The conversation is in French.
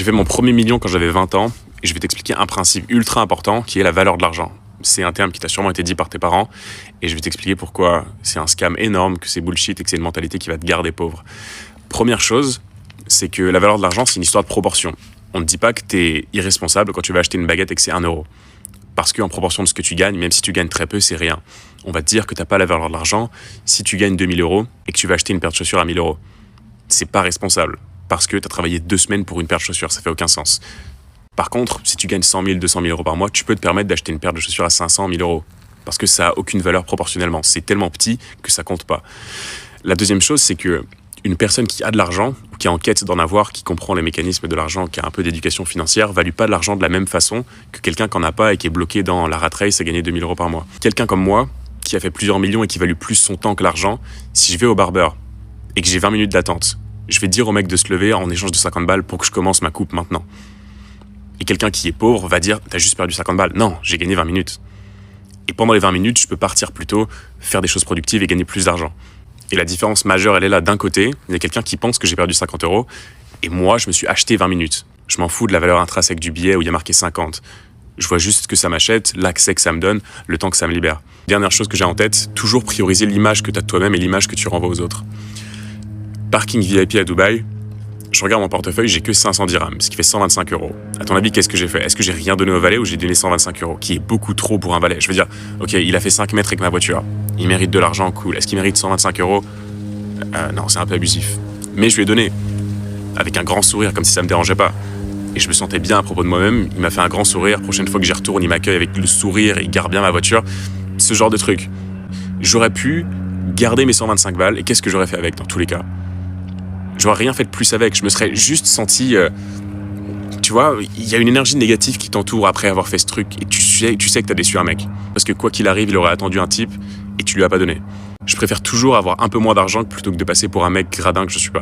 J'ai fait mon premier million quand j'avais 20 ans et je vais t'expliquer un principe ultra important qui est la valeur de l'argent. C'est un terme qui t'a sûrement été dit par tes parents et je vais t'expliquer pourquoi c'est un scam énorme, que c'est bullshit et que c'est une mentalité qui va te garder pauvre. Première chose, c'est que la valeur de l'argent, c'est une histoire de proportion. On ne dit pas que tu es irresponsable quand tu vas acheter une baguette et que c'est 1 euro. Parce qu'en proportion de ce que tu gagnes, même si tu gagnes très peu, c'est rien. On va te dire que tu n'as pas la valeur de l'argent si tu gagnes 2000 euros et que tu vas acheter une paire de chaussures à 1000 euros. C'est pas responsable. Parce que tu as travaillé 2 semaines pour une paire de chaussures, ça fait aucun sens. Par contre, si tu gagnes 100 000, 200 000 euros par mois, tu peux te permettre d'acheter une paire de chaussures à 500 000 euros. Parce que ça n'a aucune valeur proportionnellement. C'est tellement petit que ça compte pas. La deuxième chose, c'est que une personne qui a de l'argent, qui est en quête d'en avoir, qui comprend les mécanismes de l'argent, qui a un peu d'éducation financière, value pas de l'argent de la même façon que quelqu'un qui n'en a pas et qui est bloqué dans la rat race à gagner 2000 euros par mois. Quelqu'un comme moi, qui a fait plusieurs millions et qui value plus son temps que l'argent, si je vais au barbeur et que j'ai 20 minutes d'attente, je vais dire au mec de se lever en échange de 50 balles pour que je commence ma coupe maintenant. Et quelqu'un qui est pauvre va dire « t'as juste perdu 50 balles ». Non, j'ai gagné 20 minutes. Et pendant les 20 minutes, je peux partir plus tôt, faire des choses productives et gagner plus d'argent. Et la différence majeure, elle est là. D'un côté, il y a quelqu'un qui pense que j'ai perdu 50 euros et moi, je me suis acheté 20 minutes. Je m'en fous de la valeur intrinsèque du billet où il y a marqué 50. Je vois juste ce que ça m'achète, l'accès que ça me donne, le temps que ça me libère. Dernière chose que j'ai en tête, toujours prioriser l'image que tu as de toi-même et l'image que tu renvoies aux autres. Parking VIP à Dubaï, je regarde mon portefeuille, j'ai que 500 dirhams, ce qui fait 125 euros. À ton avis, qu'est-ce que j'ai fait ? Est-ce que j'ai rien donné au valet ou j'ai donné 125 euros, qui est beaucoup trop pour un valet ? Je veux dire, ok, il a fait 5 mètres avec ma voiture, il mérite de l'argent, cool. Est-ce qu'il mérite 125 euros ? Non, c'est un peu abusif. Mais je lui ai donné, avec un grand sourire, comme si ça me dérangeait pas. Et je me sentais bien à propos de moi-même, il m'a fait un grand sourire, prochaine fois que j'y retourne, il m'accueille avec le sourire, il garde bien ma voiture, ce genre de truc. J'aurais pu garder mes 125 balles, et qu'est-ce que j'aurais fait avec dans tous les cas ? J'aurais rien fait de plus avec, je me serais juste senti... tu vois, il y a une énergie négative qui t'entoure après avoir fait ce truc, et tu sais que t'as déçu un mec. Parce que quoi qu'il arrive, il aurait attendu un type, et tu lui as pas donné. Je préfère toujours avoir un peu moins d'argent plutôt que de passer pour un mec gradin que je suis pas.